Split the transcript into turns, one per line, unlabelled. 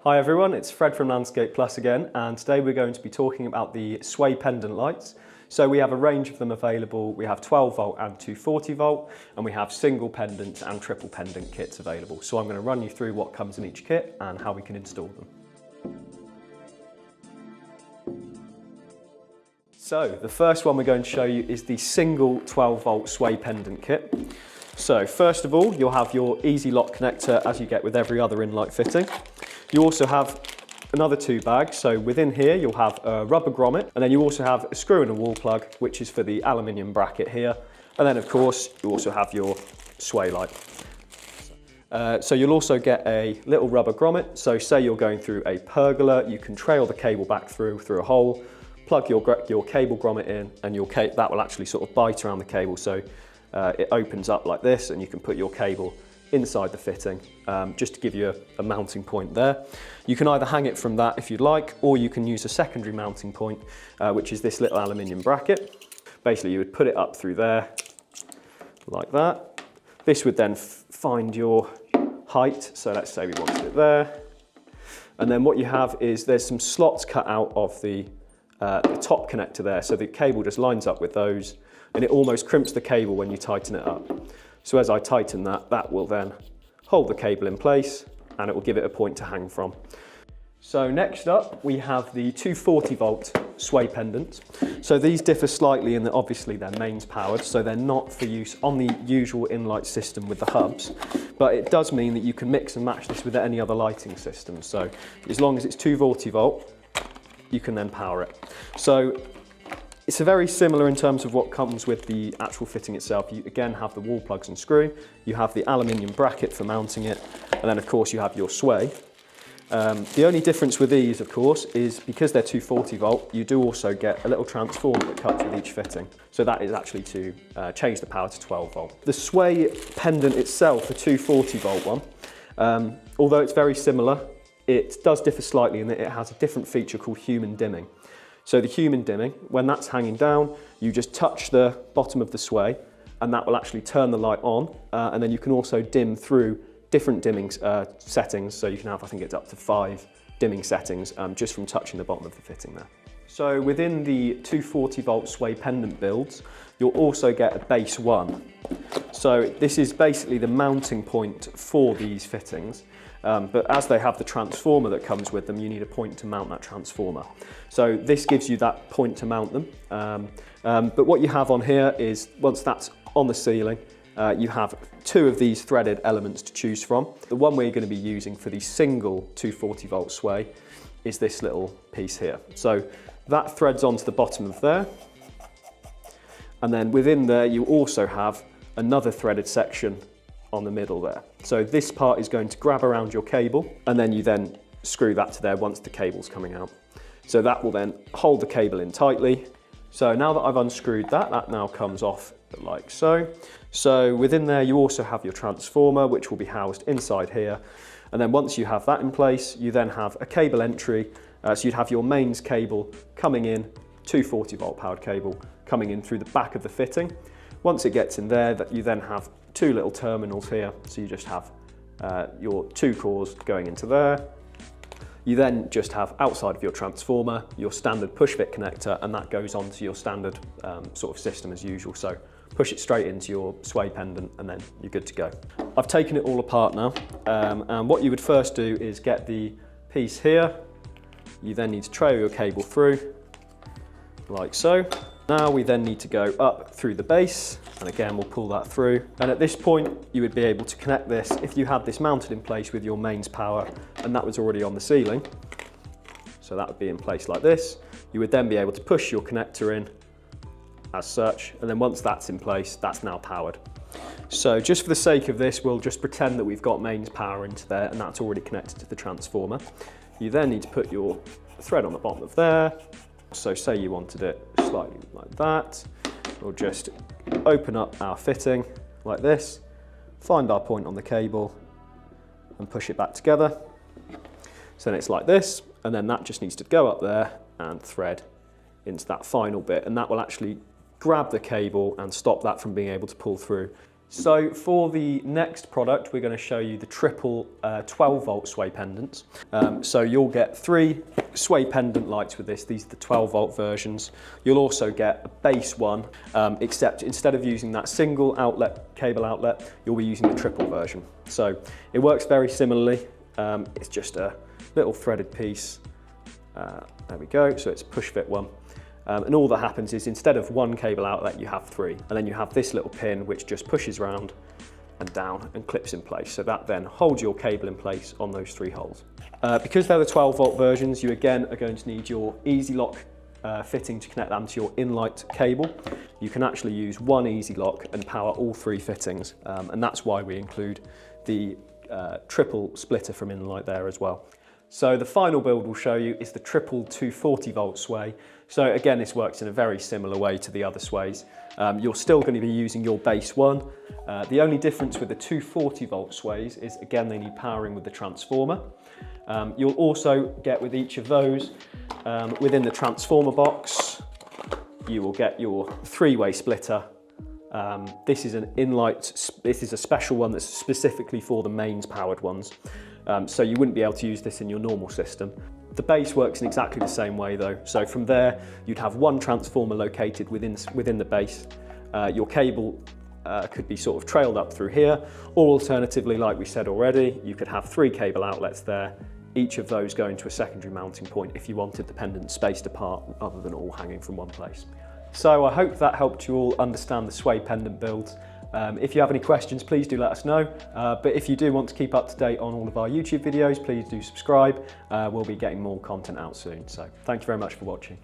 Hi everyone, it's Fred from Landscape Plus again, and today we're going to be talking about the SWAY pendant lights. So we have a range of them available. We have 12 volt and 240 volt, and we have single pendant and triple pendant kits available. So I'm going to run you through what comes in each kit and how we can install them. So the first one we're going to show you is the single 12 volt SWAY pendant kit. So first of all, you'll have your easy lock connector as you get with every other in-lite fitting. You also have another two bags, so within here you'll have a rubber grommet, and then you also have a screw and a wall plug, which is for the aluminium bracket here, and then of course you also have your sway light. So you'll also get a little rubber grommet, so say you're going through a pergola, you can trail the cable back through a hole, plug your cable grommet in, and that will actually sort of bite around the cable, so it opens up like this and you can put your cable inside the fitting, just to give you a mounting point there. You can either hang it from that if you'd like, or you can use a secondary mounting point, which is this little aluminium bracket. Basically you would put it up through there, like that. This would then find your height, so let's say we wanted it there. And then what you have is there's some slots cut out of the top connector there, so the cable just lines up with those, and it almost crimps the cable when you tighten it up. So as I tighten that, that will then hold the cable in place and it will give it a point to hang from. So next up, we have the 240 volt SWAY pendants. So these differ slightly in that obviously they're mains powered, so they're not for use on the usual in-lite system with the hubs, but it does mean that you can mix and match this with any other lighting system. So as long as it's 240 volt, you can then power it. So it's very similar in terms of what comes with the actual fitting itself. You again have the wall plugs and screw, you have the aluminium bracket for mounting it, and then of course you have your sway. The only difference with these, of course, is because they're 240 volt, you do also get a little transformer that comes with each fitting. So that is actually to change the power to 12 volt. The SWAY pendant itself, the 240 volt one, although it's very similar, it does differ slightly in that it has a different feature called human dimming. So the human dimming, when that's hanging down, you just touch the bottom of the sway and that will actually turn the light on, and then you can also dim through different dimming settings, so you can have, I think it's up to 5 dimming settings just from touching the bottom of the fitting there. So within the 240 volt SWAY pendant builds, you'll also get a base 1. So this is basically the mounting point for these fittings. But as they have the transformer that comes with them, you need a point to mount that transformer. So this gives you that point to mount them. But what you have on here is, once that's on the ceiling, you have 2 of these threaded elements to choose from. The one we're going to be using for the single 240 volt sway is this little piece here. So that threads onto the bottom of there. And then within there, you also have another threaded section on the middle there. So this part is going to grab around your cable, and then you then screw that to there once the cable's coming out. So that will then hold the cable in tightly. So now that I've unscrewed that, that now comes off like so. So within there you also have your transformer, which will be housed inside here. And then once you have that in place, you then have a cable entry. So you'd have your mains cable coming in, 240 volt powered cable coming in through the back of the fitting. Once it gets in there, that you then have 2 little terminals here, so you just have your 2 cores going into there. You then just have outside of your transformer, your standard push fit connector, and that goes onto your standard sort of system as usual. So push it straight into your SWAY pendant and then you're good to go. I've taken it all apart now, and what you would first do is get the piece here. You then need to trail your cable through, like so. Now we then need to go up through the base, and again we'll pull that through. And at this point you would be able to connect this, if you had this mounted in place with your mains power and that was already on the ceiling, so that would be in place like this, you would then be able to push your connector in as such, and then once that's in place, that's now powered. So just for the sake of this, we'll just pretend that we've got mains power into there and that's already connected to the transformer. You then need to put your thread on the bottom of there. So say you wanted it slightly like that, we'll just open up our fitting like this, find our point on the cable and push it back together. So then it's like this, and then that just needs to go up there and thread into that final bit, and that will actually grab the cable and stop that from being able to pull through. So for the next product, we're going to show you the triple 12 volt sway pendants. So you'll get 3 sway pendant lights with this. These are the 12 volt versions. You'll also get a base one, except instead of using that single outlet, cable outlet, you'll be using the triple version. So it works very similarly. It's just a little threaded piece. There we go. So it's push fit one. And all that happens is instead of 1 cable outlet, you have 3. And then you have this little pin which just pushes around and down and clips in place. So that then holds your cable in place on those 3 holes. Because they're the 12 volt versions, you again are going to need your easy lock fitting to connect them to your in-lite cable. You can actually use 1 easy lock and power all 3 fittings. And that's why we include the triple splitter from in-lite there as well. So the final build we'll show you is the triple 240 volt sway. So again, this works in a very similar way to the other sways. You're still going to be using your base one. The only difference with the 240 volt sways is, again, they need powering with the transformer. You'll also get with each of those, within the transformer box, you will get your 3-way splitter. This is an in-lite, this is a special one that's specifically for the mains powered ones. So you wouldn't be able to use this in your normal system. The base works in exactly the same way though. So from there, you'd have 1 transformer located within the base. Your cable could be sort of trailed up through here, or alternatively, like we said already, you could have 3 cable outlets there, each of those going to a secondary mounting point if you wanted the pendants spaced apart other than all hanging from one place. So I hope that helped you all understand the sway pendant builds. If you have any questions, please do let us know. But if you do want to keep up to date on all of our YouTube videos, please do subscribe. We'll be getting more content out soon. So thank you very much for watching.